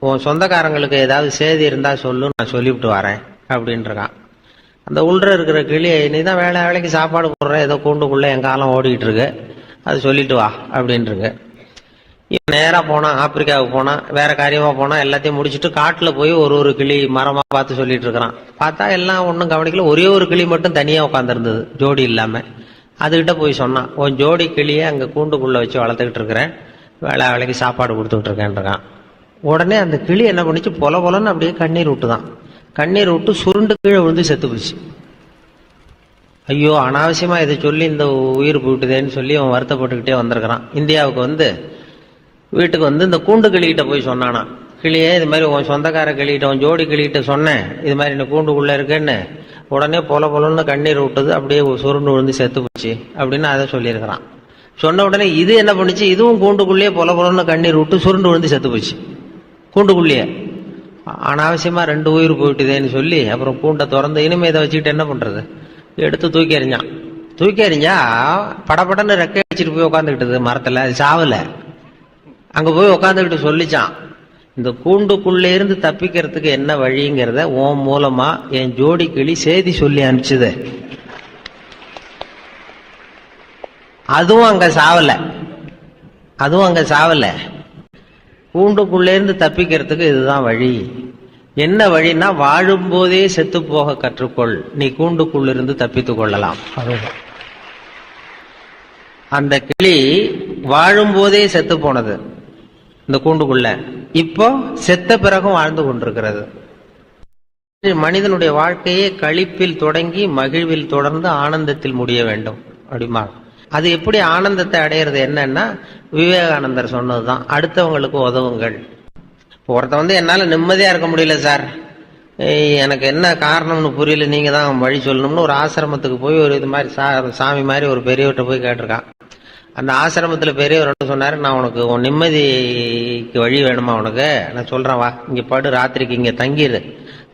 Speaker 2: உன் சொந்தக்காரங்களுக்கு ஏதாவது செய்தி இருந்தா சொல்லு, நான் சொல்லிவிட்டு வரேன் அப்படின்னு இருக்கான். அந்த உள்ள இருக்கிற கிளியை, நீ தான் வேளைக்கு சாப்பாடு போடுற, ஏதோ கூண்டுக்குள்ள என் காலம் ஓடிக்கிட்டு இருக்கு, அது சொல்லிட்டு வா அப்படின்னு இருக்கு. இவன் நேரா போனான், ஆப்பிரிக்காவுக்கு போனான், வேற காரியமா போனா, எல்லாத்தையும் முடிச்சுட்டு காட்டுல போய் ஒரு கிளி மரமா பார்த்து சொல்லிட்டு இருக்கிறான். பார்த்தா எல்லாம் ஒன்றும் கவனிக்கல, ஒரே ஒரு கிளி மட்டும் தனியா உட்காந்துருந்தது, ஜோடி இல்லாம. அதுகிட்ட போய் சொன்னான், உன் ஜோடி கிளியை அங்க கூண்டுக்குள்ள வச்சு வளர்த்துக்கிட்டு இருக்கிறேன், வேளைக்கு சாப்பாடு கொடுத்துக்கிட்டு இருக்கேன்றான். உடனே அந்த கிளி என்ன பண்ணிச்சு, பொலன்னு அப்படியே கண்ணீர் விட்டுதான். கண்ணீர் விட்டு சுருண்டு கீழே விழுந்து செத்து போச்சு. ஐயோ, அனாவசியமா இதை சொல்லி இந்த உயிர் போயிட்டுதேன்னு சொல்லி அவன் வருத்தப்பட்டுக்கிட்டே வந்திருக்கிறான். இந்தியாவுக்கு வந்து வீட்டுக்கு வந்து இந்த கூண்டு கிளிகிட்ட போய் சொன்னானா, கிளியே, இது மாதிரி உன் சொந்தக்கார கிளிகிட்ட, உன் ஜோடி கிளிகிட்ட சொன்னேன், இது மாதிரி இந்த கூண்டுக்குள்ள இருக்கேன்னு. உடனே பொலன்னு கண்ணீர் விட்டது, அப்படியே சுருண்டு விழுந்து செத்து போச்சு அப்படின்னு அதை சொல்லியிருக்கிறான். சொன்ன உடனே இது என்ன பண்ணுச்சு, இதுவும் கூண்டுக்குள்ளேயே பொலன்னு கண்ணீர் விட்டு சுருண்டு விழுந்து செத்து போச்சு கூண்டுக்குள்ளேயே. அனாவசியமா 2 உயிர் போயிட்டுதேன்னு சொல்லி அப்புறம் கூண்டை திறந்து, இனிமே இதை வச்சுக்கிட்டு என்ன பண்றது, எடுத்து தூக்கி எறிஞ்சான். தூக்கி எறிஞ்சா படப்படன்னு ரெக்கை அடிச்சுட்டு போய் உட்காந்துக்கிட்டது மரத்துல, அது சாவல. அங்க போய் உட்காந்துக்கிட்டு சொல்லிச்சான், இந்த கூண்டுக்குள்ளே இருந்து தப்பிக்கிறதுக்கு என்ன வழிங்கிறத உன் மூலமா என் ஜோடி கிளி செய்தி சொல்லி அனுப்பிச்சுது. அதுவும் அங்க சாவல. கூண்டுக்குள்ளே இருந்து தப்பிக்கிறதுக்கு இதுதான் வழி. என்ன வழின்னா, வாழும்போதே செத்து போக கற்றுக்கொள், நீ கூண்டுக்குள்ளிருந்து தப்பித்துக் கொள்ளலாம். அந்த கிளி வாழும்போதே செத்து போனது இந்த கூண்டுக்குள்ள, இப்போ செத்த பிறகும் வாழ்ந்து கொண்டிருக்கிறது. மனிதனுடைய வாழ்க்கையே களிப்பில் தொடங்கி மகிழ்வில் தொடர்ந்து ஆனந்தத்தில் முடிய வேண்டும் அப்படிமா. அது எப்படி ஆனந்தத்தை அடையிறது என்னன்னா, விவேகானந்தர் சொன்னதுதான், அடுத்தவங்களுக்கு உதவுங்கள். ஒருத்த வந்து என்னால நிம்மதியா இருக்க முடியல சார், எனக்கு என்ன காரணம்னு புரியல, நீங்க தான் வழி சொல்லணும்னு ஒரு ஆசிரமத்துக்கு போய் ஒரு இது மாதிரி சாமி மாதிரி ஒரு பெரியவர்கிட்ட போய் கேட்டிருக்கான். அந்த ஆசிரமத்துல பெரியவர் சொன்னாரு, நான் உனக்கு உன் நிம்மதிக்கு வழி வேணுமா, உனக்கு நான் சொல்றேன், வா இங்க படு, ராத்திரிக்கு இங்க தங்கிடு,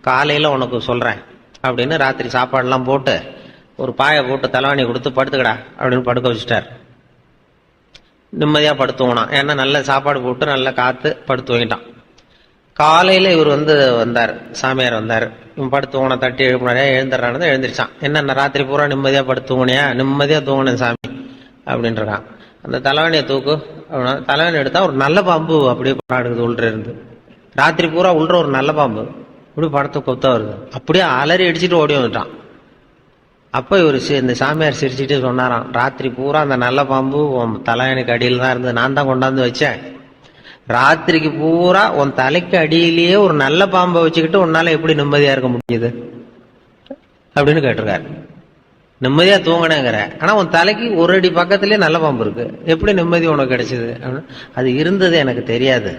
Speaker 2: காலையில உனக்கு சொல்றேன் அப்படின்னு ராத்திரி சாப்பாடுலாம் போட்டு ஒரு பாயை போட்டு தலைவாணி கொடுத்து படுத்துக்கடா அப்படின்னு படுக்க வச்சுட்டார். நிம்மதியா படுத்துவனான், ஏன்னா நல்ல சாப்பாடு போட்டு நல்ல காத்து படுத்துவங்கிட்டான். காலையில இவர் வந்தார், சாமியார் வந்தார். இவன் படுத்துவனை தட்டி எழுப்பினாரே, எழுந்துடுறான்னு எழுந்திரிச்சான். என்ன ராத்திரி பூரா நிம்மதியா படுத்துவனையா? நிம்மதியா தூங்கினேன் சாமி அப்படின்றான். அந்த தலைவாணியை தூக்கு அப்படின்னா தலைவாணி எடுத்தா ஒரு நல்ல பாம்பு அப்படியே படம் உள்ள இருந்து, ராத்திரி பூரா உள்ள ஒரு நல்ல பாம்பு இப்படி படத்தை கொத்த வருது. அப்படியே அலறி அடிச்சுட்டு ஓடி வந்துட்டான். அப்ப இவர் இந்த சாமியார் சிரிச்சுட்டு சொன்னாராம், ராத்திரி பூரா அந்த நல்ல பாம்பு உன் தலையணைக்கு அடியில் தான் இருந்தது, நான் தான் கொண்டாந்து வச்சேன். ராத்திரிக்கு பூரா உன் தலைக்கு அடியிலேயே ஒரு நல்ல பாம்பை வச்சுக்கிட்டு உன்னால எப்படி நிம்மதியா இருக்க முடியுது அப்படின்னு கேட்டிருக்காரு. நிம்மதியா தூங்கினேங்கிற, ஆனா உன் தலைக்கு ஒரு அடி பக்கத்திலே நல்ல பாம்பு இருக்கு, எப்படி நிம்மதி உனக்கு கிடைச்சது? அது இருந்தது எனக்கு தெரியாது,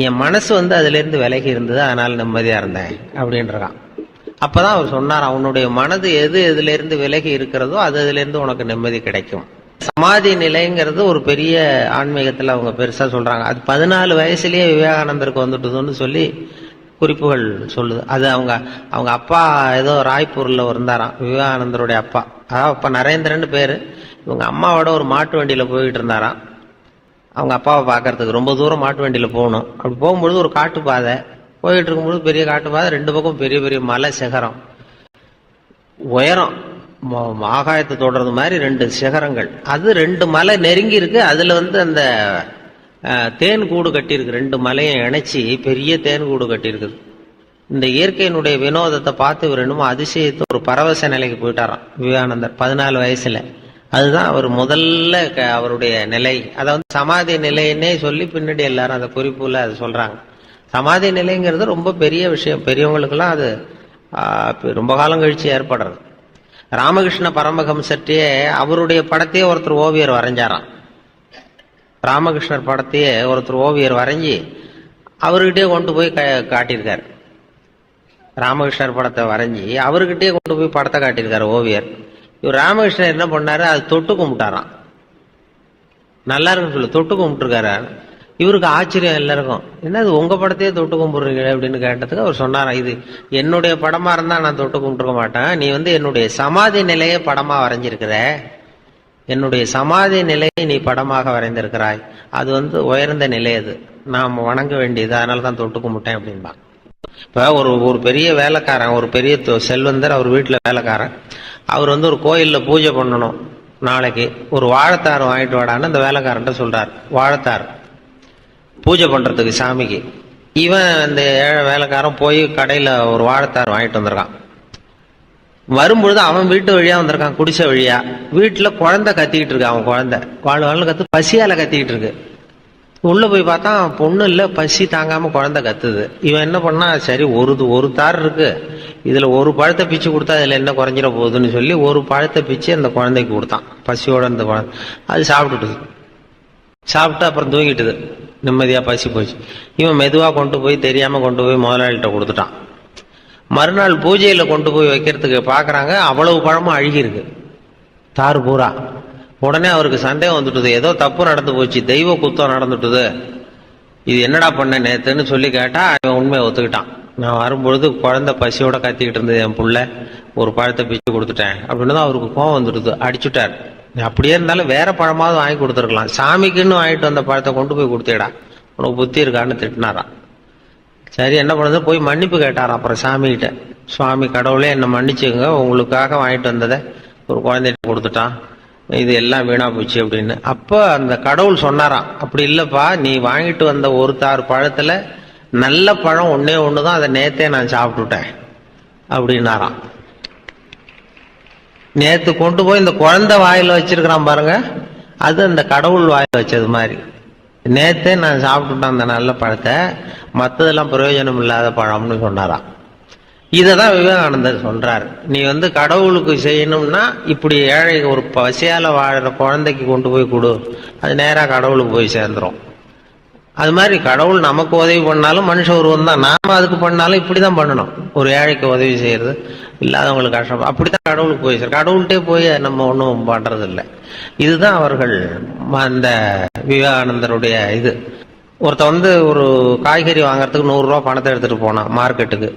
Speaker 2: என் மனசு அதுல இருந்து விலகி இருந்தது, அதனால நிம்மதியா இருந்தேன் அப்படின்றான். அப்பதான் அவர் சொன்னார், அவனுடைய மனது எதுல இருந்து விலகி இருக்கிறதோ அதுல இருந்து உனக்கு நிம்மதி கிடைக்கும். சமாதி நிலைங்கிறது ஒரு பெரிய ஆன்மீகத்துல அவங்க பெருசா சொல்றாங்க. அது 14 வயசுலயே விவேகானந்தருக்கு வந்துட்டுதுன்னு சொல்லி குறிப்புகள் சொல்லுது. அது அவங்க அப்பா ஏதோ ராய்ப்பூர்ல இருந்தாராம், விவேகானந்தருடைய அப்பா. அதாவது அப்பா நரேந்திரன் பேரு, இவங்க அம்மாவோட ஒரு மாட்டு வண்டியில் போயிட்டு இருந்தாராம். அவங்க அப்பாவை பார்க்கறதுக்கு ரொம்ப தூரம் மாட்டு வண்டியில் போகணும். அப்படி போகும்பொழுது ஒரு காட்டு பாதை போயிட்டு இருக்கும்பொழுது, பெரிய காட்டு பாதை, ரெண்டு பக்கம் பெரிய பெரிய மலை சிகரம், உயரம் ஆகாயத்தை தொடர்றது மாதிரி ரெண்டு சிகரங்கள். அது ரெண்டு மலை நெருங்கி இருக்கு. அதுல அந்த தேன் கூடு கட்டியிருக்கு. ரெண்டு மலையை இணைச்சி பெரிய தேன் கூடு கட்டியிருக்குது. இந்த இயற்கையினுடைய வினோதத்தை பார்த்து இவர் என்னமோ அதிசயத்தை ஒரு பரவச நிலைக்கு போயிட்டாராம் விவேகானந்தர் 14 வயசுல. அதுதான் அவர் முதல்ல அவருடைய நிலை. அதை சமாதி நிலைன்னே சொல்லி பின்னாடி எல்லாரும் அந்த குறிப்புல அது சொல்றாங்க. சமாதி நிலைங்கிறது ரொம்ப பெரிய விஷயம். பெரியவங்களுக்கெல்லாம் அது ரொம்ப காலம் கழிச்சு ஏற்படுறது. ராமகிருஷ்ண பரமஹம்சர்கிட்டயே அவருடைய படத்தையே ஒருத்தர் ஓவியர் வரைஞ்சாராம். ராமகிருஷ்ணர் படத்தையே ஒருத்தர் ஓவியர் வரைஞ்சி அவர்கிட்டயே கொண்டு போய் காட்டியிருக்காரு. ராமகிருஷ்ணர் படத்தை வரைஞ்சி அவர்கிட்டயே கொண்டு போய் படத்தை காட்டியிருக்காரு ஓவியர். இவர் ராமகிருஷ்ணர் என்ன பண்ணாரு, அது தொட்டு கும்பிட்டாராம். நல்லா இருக்குன்னு சொல்லி தொட்டு கும்பிட்டுருக்காரு. இவருக்கு ஆச்சரியம் எல்லாருக்கும், என்னது உங்க படத்தையே தொட்டு கும்பிடுறீங்க அப்படின்னு கேட்டதுக்கு அவர் சொன்னாராம், இது என்னுடைய படமா இருந்தா நான் தொட்டு கும்பிட்டுருக்க மாட்டேன், நீ என்னுடைய சமாதி நிலையை படமா வரைஞ்சிருக்கிற, என்னுடைய சமாதி நிலையை நீ படமாக வரைந்திருக்கிறாய், அது உயர்ந்த நிலை, அது நாம் வணங்க வேண்டியது, அதனால தான் தொட்டு கும்பிட்டேன் அப்படின்பா. இப்ப ஒரு பெரிய வேலைக்காரன், ஒரு பெரிய செல்வந்தர், அவர் வீட்டுல வேலைக்காரன், அவர் ஒரு கோயில்ல பூஜை பண்ணணும், நாளைக்கு ஒரு வாழைத்தார் வாங்கிட்டு வாடான்னு அந்த வேலைக்காரன்ட்ட சொல்றார். வாழைத்தார் பூஜை பண்றதுக்கு சாமிக்கு. இவன் அந்த ஏழை வேலைக்காரன் போய் கடையில ஒரு வாழைத்தார் வாங்கிட்டு வந்திருக்கான். வரும்பொழுது அவன் வீட்டு வழியா வந்திருக்கான், குடிசை வழியா. வீட்டுல குழந்தை கத்திக்கிட்டு இருக்கு. அவன் குழந்தை வாழ் கத்து பசியால கத்திக்கிட்டு இருக்கு. உள்ள போய் பார்த்தா பொண்ணு இல்ல, பசி தாங்காம குழந்தை கத்துது. இவன் என்ன பண்ணா, சரி ஒரு தார் இருக்கு, இதுல ஒரு பழத்தை பிச்சு கொடுத்தா இதுல என்ன குறைஞ்சிட போகுதுன்னு சொல்லி ஒரு பழத்தை பிச்சு அந்த குழந்தைக்கு கொடுத்தான். பசியோட அந்த குழந்தை அது சாப்பிட்டு அப்புறம் தூங்கிட்டுது. நிம்மதியா பசி போச்சு. இவன் மெதுவா கொண்டு போய் தெரியாம கொண்டு போய் முதலாளிகிட்ட கொடுத்துட்டான். மறுநாள் பூஜையில கொண்டு போய் வைக்கிறதுக்கு பாக்குறாங்க, அவ்வளவு பழமும் அழுகி இருக்கு, தாறு பூரா. உடனே அவருக்கு சந்தேகம் வந்துட்டுது, ஏதோ தப்பு நடந்து போச்சு, தெய்வ குத்தம் நடந்துட்டுது, இது என்னடா பண்ண நேத்துன்னு சொல்லி கேட்டா அவன் உண்மையை ஒத்துக்கிட்டான். நான் வரும்பொழுது குழந்தை பசியோட கத்திக்கிட்டு இருந்தது, என் புள்ள ஒரு பழத்தை பிச்சு கொடுத்துட்டேன் அப்படின்னு தான் அவருக்கு கோவம் வந்துடுது. அடிச்சுட்டார். அப்படியே இருந்தாலும் வேற பழமாவது வாங்கி கொடுத்துருக்கலாம், சாமிக்குன்னு வாங்கிட்டு வந்த பழத்தை கொண்டு போய் கொடுத்தேடா, உனக்கு புத்தி இருக்கான்னு திட்டினாராம். சரி என்ன பண்ணது, போய் மன்னிப்பு கேட்டாராம். அப்புறம் சாமிகிட்ட, சுவாமி கடவுளே என்னை மன்னிச்சுங்க, உங்களுக்காக வாங்கிட்டு வந்ததை ஒரு குழந்தைகிட்ட கொடுத்துட்டான், இது எல்லாம் வீணா போச்சு அப்படின்னு. அப்ப அந்த கடவுள் சொன்னாராம், அப்படி இல்லப்பா, நீ வாங்கிட்டு வந்த ஒரு தார் பழத்துல நல்ல பழம் ஒன்னே ஒண்ணுதான், அதை நேத்தே நான் சாப்பிட்டுட்டேன் அப்படின்னாராம். நேத்து கொண்டு போய் இந்த குழந்தை வாயில வச்சிருக்கிறான் பாருங்க, அது அந்த கடவுள் வாயில வச்சது மாதிரி. நேத்தே நான் சாப்பிட்டுட்டேன் அந்த நல்ல பழத்தை, மற்றதெல்லாம் பிரயோஜனம் இல்லாத பழம்னு சொன்னாராம். இததான் விவேகானந்தர் சொல்றாரு, நீ கடவுளுக்கு செய்யணும்னா இப்படி ஏழை ஒரு பசியால வாழற குழந்தைக்கு கொண்டு போய் கொடு, அது நேரா கடவுளுக்கு போய் சேர்ந்துரும். அது மாதிரி கடவுள் நமக்கு உதவி பண்ணாலும் மனுஷ உருவம் தான், நாம அதுக்கு பண்ணாலும் இப்படிதான் பண்ணணும். ஒரு ஏழைக்கு உதவி செய்யறது, இல்லாதவங்களுக்கு கஷ்டம், அப்படித்தான் கடவுளுக்கு போய் சேர். கடவுள்கிட்டே போய் நம்ம ஒன்றும் பண்றது இல்லை. இதுதான் அவர்கள் அந்த விவேகானந்தருடைய இது. ஒருத்த ஒரு காய்கறி வாங்கறதுக்கு 100 ரூபா பணத்தை எடுத்துட்டு போனான் மார்க்கெட்டுக்கு.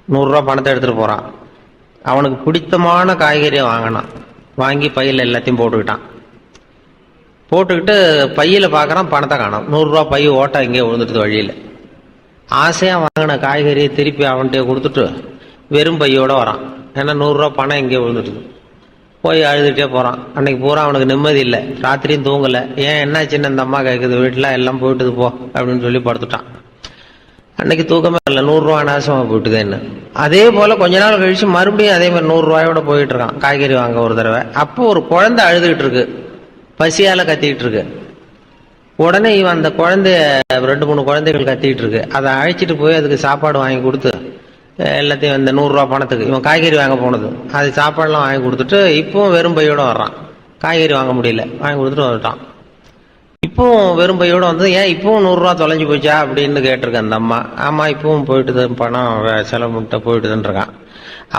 Speaker 2: 100 ரூபா பணத்தை எடுத்துட்டு போறான். அவனுக்கு பிடித்தமான காய்கறியை வாங்கினான். வாங்கி பையில எல்லாத்தையும் போட்டுக்கிட்டு பையில பாக்குறான், பணத்தை காணோம். 100 ரூபா பை ஓட்டா இங்கே விழுந்துட்டு வழியில. ஆசையா வாங்கின காய்கறியை திருப்பி அவன்கிட்ட கொடுத்துட்டு வெறும் பையோட வரான். ஏன்னா 100 ரூபா பணம் இங்கே விழுந்துட்டு. போய் அழுதுகிட்டே போறான். அன்னைக்கு பூரா அவனுக்கு நிம்மதி இல்லை, ராத்திரியும் தூங்கல. ஏன் என்னாச்சுன்னு அந்த அம்மா கேட்குது, வீட்டுல எல்லாம் போயிட்டுது போ அப்படின்னு சொல்லி படுத்துட்டான். அன்னைக்கு தூக்கமே இல்லை, 100 ரூபா நாசமா போயிட்டுதேன்னு. அதே போல கொஞ்ச நாள் கழிச்சு மறுபடியும் அதே மாதிரி 100 ரூபாயோட போயிட்டு இருக்கான் காய்கறி வாங்க ஒரு தடவை. அப்போ ஒரு குழந்தை அழுதுகிட்டு இருக்கு, பசியால கத்திக்கிட்டு இருக்கு. உடனே இவன் அந்த குழந்தைய 2-3 குழந்தைகள் கத்திக்கிட்டு இருக்கு, அதை அழைச்சிட்டு போய் அதுக்கு சாப்பாடு வாங்கி கொடுத்து எல்லாத்தையும் இந்த 100 ரூபா பணத்துக்கு இவன் காய்கறி வாங்க போனது, அது சாப்பாடுலாம் வாங்கி கொடுத்துட்டு இப்பவும் வெறும் பையோட வர்றான். காய்கறி வாங்க முடியல, வாங்கி கொடுத்துட்டு வந்துட்டான். இப்பவும் வெறும் பையோட வந்து, ஏன் இப்பவும் 100 ரூபா தொலைஞ்சு போச்சா அப்படின்னு கேட்டிருக்கேன் அந்த அம்மா. ஆமா இப்பவும் போயிட்டுது, பணம் செலவு போயிட்டுதுன்னு இருக்கான்.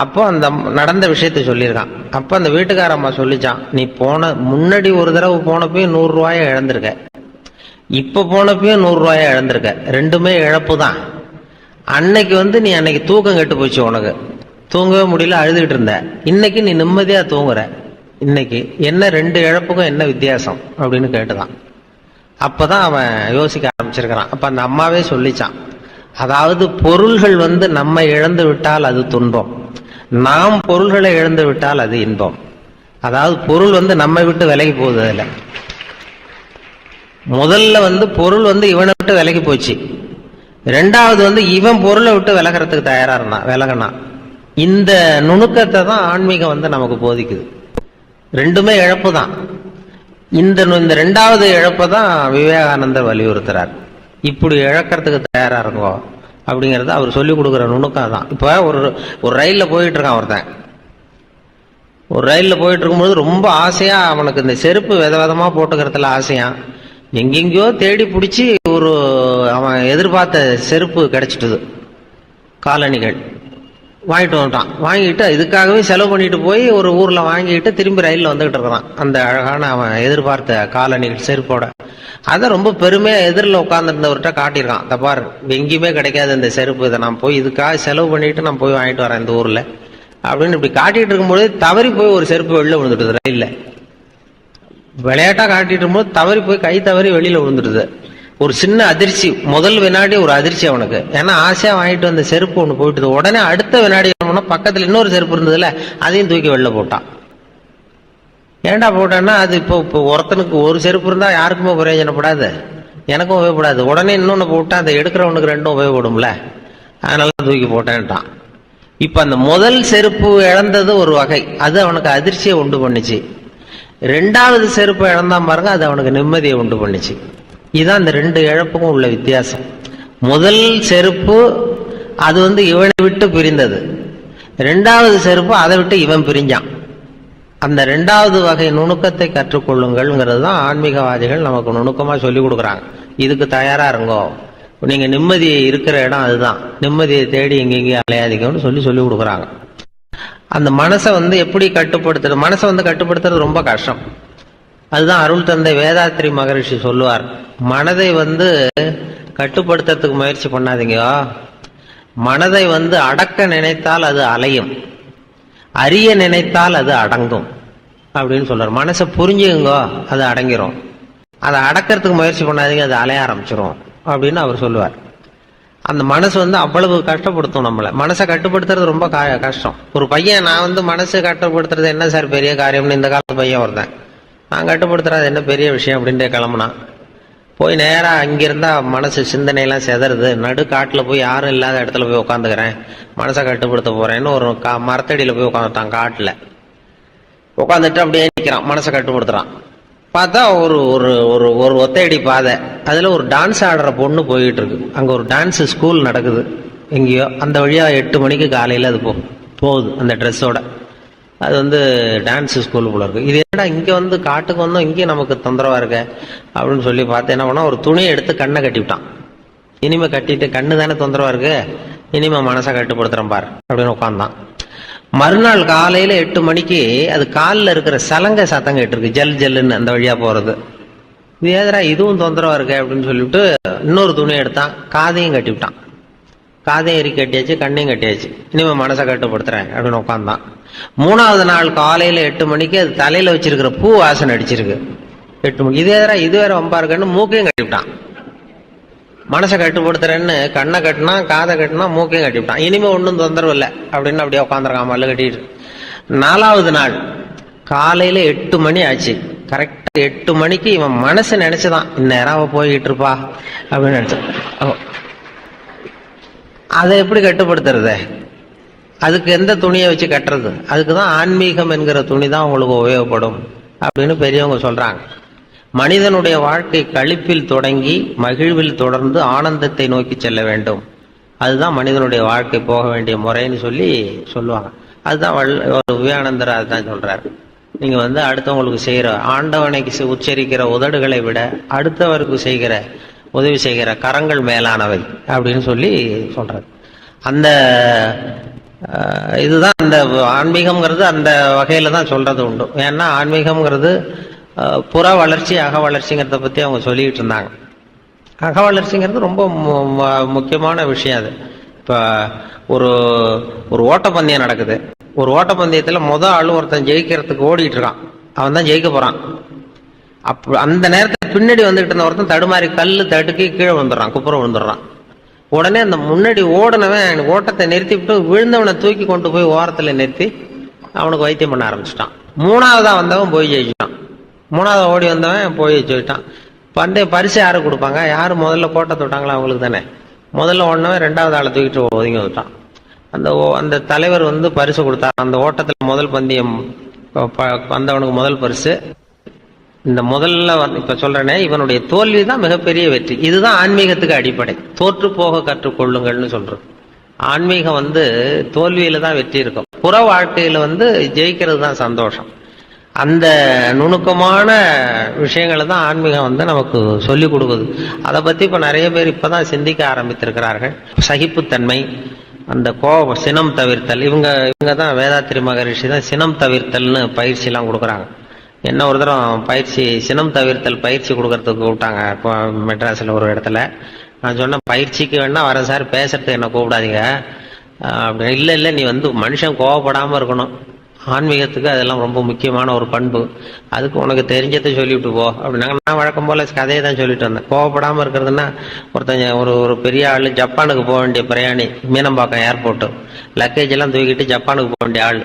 Speaker 2: அப்போ அந்த நடந்த விஷயத்த சொல்லியிருக்கான். அப்ப அந்த வீட்டுக்காரம்மா சொல்லிச்சான், நீ முன்னாடி ஒரு தடவை போனப்பயும் 100 ரூபாய இழந்திருக்க, இப்ப போனப்பயும் 100 ரூபாய இழந்திருக்க, ரெண்டுமே இழப்பு தான். அன்னைக்கு நீ அன்னைக்கு தூக்கம் கெட்டு போச்சு, உனக்கு தூங்கவே முடியல, அழுதுகிட்டு இருந்த. இன்னைக்கு நீ நிம்மதியா தூங்குற, இன்னைக்கு என்ன ரெண்டு இழப்புக்கும் என்ன வித்தியாசம் அப்படின்னு கேட்டுதான். அப்பதான் அவன் யோசிக்க ஆரம்பிச்சிருக்கிறான். அப்ப அந்த அம்மாவே சொல்லிச்சான், அதாவது பொருள்கள் நம்ம இழந்து விட்டால் அது துன்பம், நாம் பொருள்களை இழந்து விட்டால் அது இன்பம். அதாவது பொருள் நம்மை விட்டு விலகி போகுது. அதுல முதல்ல பொருள் இவனை விட்டு விலகி போச்சு. ரெண்டாவது இவன் பொருளை விட்டு விலகிறதுக்கு தயாரா இருந்தான், விலகனான். இந்த நுணுக்கத்தை தான் ஆன்மீகம் நமக்கு போதிக்குது. ரெண்டுமே இழப்பு தான். இந்த ரெண்டாவது இழப்பை தான் விவேகானந்தர் வலியுறுத்துறார். இப்படி இழக்கிறதுக்கு தயாரா இருங்கோ அப்படிங்கறது அவர் சொல்லி கொடுக்குற நுணுக்கம் தான். இப்ப ஒரு ரயில்ல போயிட்டு இருக்கான் ஒருத்தன். ஒரு ரயில்ல போயிட்டு இருக்கும்போது ரொம்ப ஆசையா அவனுக்கு இந்த செருப்பு விதவிதமா போட்டுக்கிறதுல ஆசையா எங்கெங்கயோ தேடி பிடிச்சி அவன் எதிர்பார்த்த செருப்பு கிடைச்சிட்டுது. காலணிகள் வாங்கிட்டு வந்துட்டான். வாங்கிட்டு இதுக்காகவே செலவு பண்ணிட்டு போய் ஒரு ஊர்ல வாங்கிட்டு திரும்பி ரயில்ல வந்துகிட்டு இருக்கிறான். அந்த அழகான அவன் எதிர்பார்த்த காலணிகள் செருப்போட அதை ரொம்ப பெருமையா எதிரில் உட்கார்ந்துருந்தவர்கிட்ட காட்டியிருக்கான். தப்பார், எங்கேயுமே கிடைக்காது இந்த செருப்பு, இதை நான் போய் இதுக்காக செலவு பண்ணிட்டு நான் போய் வாங்கிட்டு வரேன் இந்த ஊர்ல அப்படின்னு இப்படி காட்டிட்டு இருக்கும்போது தவறி போய் ஒரு செருப்பு வெளில விழுந்துட்டுது. ரயில்ல விளையாட்டா காட்டிட்டு இருக்கும்போது தவறி போய் கை தவறி வெளியில விழுந்துட்டுது. ஒரு சின்ன அதிர்ச்சி, முதல் வினாடி ஒரு அதிர்ச்சி அவனுக்கு. ஏன்னா ஆசையா வாங்கிட்டு வந்த செருப்பு ஒண்ணு போயிட்டு, உடனே அடுத்த வினாடி பக்கத்துல இன்னொரு செருப்பு இருந்ததுல அதையும் தூக்கி வெளில போட்டான். ஏன்டா போட்டான்னா, அது இப்போ ஒருத்தனுக்கு ஒரு செருப்பு இருந்தா யாருக்குமே பிரயோஜனப்படாது, எனக்கும் உபயோகப்படாது. உடனே இன்னொன்னு போட்டா அதை எடுக்கிறவனுக்கு ரெண்டும் உபயோகப்படும்ல, அதனால தூக்கி போட்டேன்ட்டான். இப்ப அந்த முதல் செருப்பு இழந்தது ஒரு வகை, அது அவனுக்கு அதிர்ச்சியை உண்டு பண்ணுச்சு. ரெண்டாவது செருப்பு இழந்தான் பாருங்க, அது அவனுக்கு நிம்மதியை உண்டு பண்ணுச்சு. இதுதான் இந்த ரெண்டு இழப்புக்கும் உள்ள வித்தியாசம். முதல் செருப்பு அது இவனை விட்டு பிரிந்தது. ரெண்டாவது செருப்பு அதை விட்டு இவன் பிரிஞ்சான். அந்த ரெண்டாவது வகை நுணுக்கத்தை கற்றுக்கொள்ளுங்கள்ங்கிறது தான் ஆன்மீகவாதிகள் நமக்கு நுணுக்கமா சொல்லி கொடுக்குறாங்க. இதுக்கு தயாரா இருங்கோ, நீங்க நிம்மதி இருக்கிற இடம் அதுதான், நிம்மதியை தேடி எங்கெங்கேயும் அலையாதீங்கன்னு சொல்லி கொடுக்குறாங்க. அந்த மனசை எப்படி கட்டுப்படுத்துறது, மனசை கட்டுப்படுத்துறது ரொம்ப கஷ்டம். அதுதான் அருள் தந்தை வேதாத்ரி மகரிஷி சொல்லுவார், மனதை கட்டுப்படுத்துறதுக்கு முயற்சி பண்ணாதீங்க, மனதை அடக்க நினைத்தால் அது அலையும், அறிய நினைத்தால் அது அடங்கும் அப்படின்னு சொல்றார். மனசை புரிஞ்சுங்க, அது அடங்கிரும். அதை அடக்கிறதுக்கு முயற்சி பண்ணாதீங்க, அது அலைய ஆரம்பிச்சிரும் அப்படின்னு அவர் சொல்லுவார். அந்த மனசு அவ்வளவு கஷ்டப்படுத்தும் நம்மளை. மனசை கட்டுப்படுத்துறது ரொம்ப கஷ்டம். ஒரு பையன், நான் மனசை கட்டுப்படுத்துறது என்ன சார் பெரிய காரியம்னு இந்த காலத்து பையன் வருதேன், நான் கட்டுப்படுத்துறது என்ன பெரிய விஷயம் அப்படின்ட்டு கிளம்புனா, போய் நேரா அங்கிருந்தா மனசு சிந்தனையெல்லாம் செதறுது, நடு காட்டுல போய் யாரும் இல்லாத இடத்துல போய் உட்காந்துக்கிறேன், மனசை கட்டுப்படுத்த போறேன்னு ஒரு மரத்தடியில போய் உட்காந்துட்டான். காட்டுல உட்காந்துட்டு அப்படியே நிற்கிறான், மனசை கட்டுப்படுத்துறான். பார்த்தா ஒரு ஒரு ஒரு ஒத்தையடி பாதை, அதுல ஒரு டான்ஸ் ஆடுற பொண்ணு போயிட்டு இருக்கு. அங்க ஒரு டான்ஸ் ஸ்கூல் நடக்குது எங்கேயோ, அந்த வழியா 8 மணிக்கு காலையில அது போகுது அந்த ட்ரெஸ்ஸோட. அது டான்ஸ் ஸ்கூல் போல இருக்கு. இது என்னடா இங்க காட்டுக்கு வந்தோம், இங்கே நமக்கு தொந்தரவா இருக்க அப்படின்னு சொல்லி பார்த்து என்ன பண்ணா, ஒரு துணியை எடுத்து கண்ணை கட்டிவிட்டான். இனிமே கட்டிட்டு, கண்ணு தானே தொந்தரவா இருக்கு, இனிமே மனசை கட்டுப்படுத்துறேன் பார் அப்படின்னு உட்காந்தான். மறுநாள் காலையில 8 மணிக்கு அது காலில் இருக்கிற சலங்கை சத்தம் கேட்டிருக்கு, ஜல் ஜல்லுன்னு அந்த வழியா போறது. இது ஏதரா இதுவும் தொந்தரவா இருக்கு அப்படின்னு சொல்லிவிட்டு இன்னொரு துணியை எடுத்தான், காதையும் கட்டிவிட்டான். காதையும் எரி கட்டியாச்சு, கண்ணையும் கட்டியாச்சு, இனிமே மனசை கட்டுப்படுத்துறேன் அப்படின்னு உட்காந்தான். 3வது நாள் காலையில 8 மணிக்கு அது தலையில வச்சிருக்கிற பூ வாசனை அடிச்சிருக்கு. 8 மணிக்கு இது வேற வம்பா இருக்குன்னு மூக்கையும் கட்டிவிட்டான். மனசை கட்டுப்படுத்துறேன்னு கண்ணை கட்டினா, காதை கட்டினா, மூக்கையும் கட்டிவிட்டான். இனிமே ஒன்றும் தொந்தரவு இல்லை அப்படின்னு அப்படியே உட்காந்துருக்கான் மல்லு கட்டிட்டு. 4வது நாள் காலையில 8 மணி ஆச்சு. கரெக்டா 8 மணிக்கு இவன் மனசு நினைச்சுதான், இந்நேரம் அவ போய்கிட்டு இருப்பா அப்படின்னு நினைச்சான். அதை எப்படி கட்டுப்படுத்துறது, அதுக்கு எந்த துணியை வச்சு கட்டுறது, அதுக்குதான் ஆன்மீகம் என்கிற துணி தான் உங்களுக்கு உபயோகப்படும் அப்படின்னு பெரியவங்க சொல்றாங்க. மனிதனுடைய வாழ்க்கை களிப்பில் தொடங்கி மகிழ்வில் தொடர்ந்து ஆனந்தத்தை நோக்கி செல்ல வேண்டும், அதுதான் மனிதனுடைய வாழ்க்கை போக வேண்டிய முறைன்னு சொல்லுவாங்க. அதுதான் விவேகானந்தர் அதுதான் சொல்றாரு. நீங்க அடுத்தவங்களுக்கு செய்யற, ஆண்டவனைக்கு உச்சரிக்கிற உதடுகளை விட அடுத்தவருக்கு செய்கிற உதவி செய்கிற கரங்கள் மேலானவை அப்படின்னு சொல்றாரு. அந்த இதுதான் அந்த ஆன்மீகம்ங்கிறது அந்த வகையில தான் சொல்றது உண்டு. ஏன்னா ஆன்மீகம்ங்கிறது புற வளர்ச்சி அக வளர்ச்சிங்கிறத பத்தி அவங்க சொல்லிட்டு இருந்தாங்க. அக வளர்ச்சிங்கிறது ரொம்ப முக்கியமான விஷயம். அது இப்ப ஒரு ஓட்டப்பந்தயம் நடக்குது, ஒரு ஓட்டப்பந்தயத்தில் ஆளு ஒருத்தன் ஜெயிக்கிறதுக்கு ஓடிட்டு இருக்கான், அவன் தான் ஜெயிக்க போறான். அந்த நேரத்தில் பின்னாடி வந்துகிட்டு இருந்த ஒருத்தன் தடுமாறி கல்லு தடுக்கி கீழே வந்துடுறான், குப்புறம் விழுந்துடுறான். உடனே அந்த முன்னாடி ஓடினவன் ஓட்டத்தை நிறுத்திவிட்டு விழுந்தவனை தூக்கி கொண்டு போய் ஓரத்தில் நிறுத்தி அவனுக்கு வைத்தியம் பண்ண ஆரம்பிச்சிட்டான். மூணாவதா வந்தவன் போய் ஜெயிச்சிட்டான். மூணாவது ஓடி வந்தவன் போய் ஜெயிச்சிட்டான். பரிசு யாரு கொடுப்பாங்க? யாரு முதல்ல கோட்டை தொட்டாங்களோ அவங்களுக்கு தானே. முதல்ல ஓடினவன் ரெண்டாவது ஆளை தூக்கிட்டு ஒதுங்கி வந்துட்டான். அந்த தலைவர் பரிசு கொடுத்தார். அந்த ஓட்டத்தில் முதல் பந்தயம் வந்தவனுக்கு முதல் பரிசு. இந்த முதல்ல இப்ப சொல்றேனே, இவனுடைய தோல்வி தான் மிகப்பெரிய வெற்றி. இதுதான் ஆன்மீகத்துக்கு அடிப்படை. தோற்று போக கற்றுக்கொள்ளுங்கள்னு சொல்றது. ஆன்மீகம் தோல்வியில தான் வெற்றி இருக்கும். புற வாழ்க்கையில ஜெயிக்கிறது தான் சந்தோஷம். அந்த நுணுக்கமான விஷயங்களை தான் ஆன்மீகம் நமக்கு சொல்லிக் கொடுக்குது. அதை பத்தி இப்ப நிறைய பேர் இப்பதான் சிந்திக்க ஆரம்பித்திருக்கிறார்கள். சகிப்புத்தன்மை, அந்த சினம் தவிர்த்தல். இவங்க தான் வேதாத்திரி மகரிஷி தான் சினம் தவிர்த்தல்னு பயிற்சி எல்லாம் கொடுக்குறாங்க. என்ன ஒரு தரம் சினம் தவிர்த்தல் பயிற்சி கொடுக்கறதுக்கு கூப்பிட்டாங்க மெட்ராஸில் ஒரு இடத்துல. நான் சொன்னேன், பயிற்சிக்கு வேணா வரேன் சார், பேசுறதுக்கு என்ன கூப்பிடாதீங்க அப்படின்னு. இல்லை நீ மனுஷன் கோவப்படாமல் இருக்கணும், ஆன்மீகத்துக்கு அதெல்லாம் ரொம்ப முக்கியமான ஒரு பண்பு, அதுக்கு உனக்கு தெரிஞ்சதை சொல்லிவிட்டு போ அப்படின்னாங்க. நான் வழக்கம் போல கதையை தான் சொல்லிட்டு வந்தேன். கோவப்படாமல் இருக்கிறதுனா, ஒருத்தன் ஒரு பெரிய ஆள் ஜப்பானுக்கு போக வேண்டிய பிரயாணி, மீனம்பாக்கம் ஏர்போர்ட்டு, லக்கேஜ் எல்லாம் தூக்கிட்டு ஜப்பானுக்கு போக வேண்டிய ஆள்.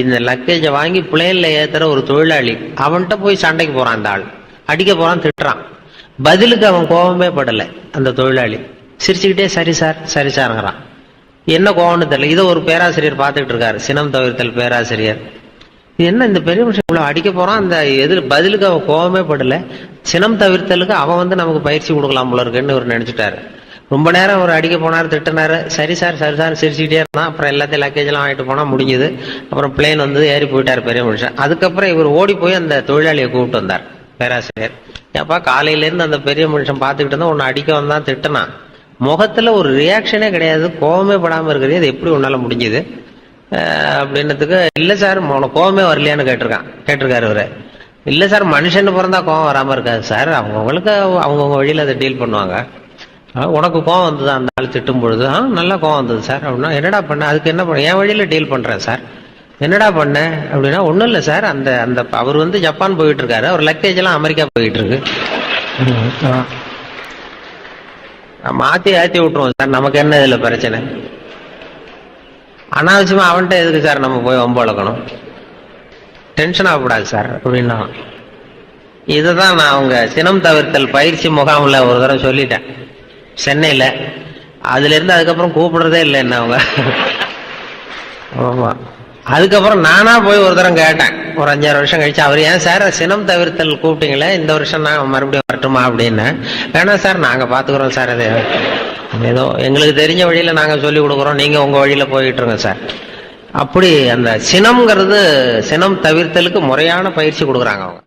Speaker 2: இந்த லக்கேஜை வாங்கி பிளேன்ல ஏத்துற ஒரு தொழிலாளி அவன்கிட்ட போய் சண்டைக்கு போறான். அந்த ஆள் அடிக்க போறான், திட்டுறான். பதிலுக்கு அவன் கோபமே படலை. அந்த தொழிலாளி சிரிச்சுக்கிட்டே சரி சார் சரி சார்ங்கிறான். என்ன கோவம்னு தெரியல. இதை ஒரு பேராசிரியர் பார்த்துக்கிட்டு இருக்காரு, சினம் தவிர்த்தல் பேராசிரியர். என்ன இந்த பெரிய மனுஷன் இவ்வளவு அடிக்க போறான், அந்த பதிலுக்கு அவன் கோபமே படல. சினம் தவிர்த்தலுக்கு அவன் நமக்கு பயிற்சி கொடுக்கலாம் போல இருக்குன்னு அவர் நினைச்சிட்டாரு. ரொம்ப நேரம் அவர் அடிக்க போனார், திட்டினாரு. சரி சார் சரி சார் சிரிச்சுக்கிட்டே இருந்தான். அப்புறம் எல்லாத்தையும் லக்கேஜ் எல்லாம் வாங்கிட்டு போனா முடிஞ்சது. அப்புறம் பிளேன் ஏறி போயிட்டார் பெரிய மனுஷன். அதுக்கப்புறம் இவர் ஓடி போய் அந்த தொழிலாளியை கூப்பிட்டு வந்தார் பேராசிரியர். ஏப்பா, காலையில இருந்து அந்த பெரிய மனுஷன் பார்த்துக்கிட்டு இருந்தா உன்னை அடிக்க வந்தான், திட்டினான், முகத்துல ஒரு ரியாக்ஷனே கிடையாது, கோபமே படாம இருக்கிறது, அது எப்படி உன்னால முடிஞ்சது அப்படின்னதுக்கு, இல்ல சார் உனக்கு கோபமே வரலையான்னு கேட்டிருக்காரு இவரு. இல்ல சார், மனுஷன் பிறந்தா கோபம் வராம இருக்காது சார், அவங்களுக்கு அவங்கவுங்க வழியில அதை டீல் பண்ணுவாங்க. உனக்கு கோவம் வந்தது அந்த ஆள் திட்டும் பொழுது? நல்லா கோவம் வந்தது சார் அப்படின்னா. என்னடா பண்ண? அதுக்கு என்ன பண்ண? என் வழியில டீல் பண்றேன் சார். என்னடா பண்ண அப்படின்னா, ஒன்றும் இல்லை சார், அந்த அந்த அவர் ஜப்பான் போயிட்டு இருக்காரு, அவர் லக்கேஜ் எல்லாம் அமெரிக்கா போயிட்டு இருக்கு, மாத்தி ஆத்தி விட்டுருவோம் சார், நமக்கு என்ன இதுல பிரச்சனை, அனாவசியமா அவன்கிட்ட எதுக்கு சார் நம்ம போய் வம்பு வளர்க்கணும், டென்ஷன் ஆகக்கூடாது சார் அப்படின்னா. இதுதான் நான் அவங்க சினம் தவிர்த்தல் பயிற்சி முகாமில் ஒரு தடவை சொல்லிட்டேன் சென்னையில். அதுல இருந்து அதுக்கப்புறம் கூப்பிடுறதே இல்லை என்ன அவங்க. ஆமா, அதுக்கப்புறம் நானா போய் ஒரு தரம் கேட்டேன் ஒரு 5-6 வருஷம் கழிச்சு. அவர் ஏன் சார் சினம் தவிர்த்தல் கூப்பிட்டீங்களே, இந்த வருஷம் நான் மறுபடியும் வரட்டுமா அப்படின்னு. வேணாம் சார், நாங்க பாத்துக்கிறோம் சார், அது ஏதோ எங்களுக்கு தெரிஞ்ச வழியில நாங்க சொல்லி கொடுக்குறோம், நீங்க உங்க வழியில போயிட்டு இருங்க சார். அப்படி அந்த சினம்ங்கிறது, சினம் தவிர்த்தலுக்கு முறையான பயிற்சி கொடுக்குறாங்க அவங்க.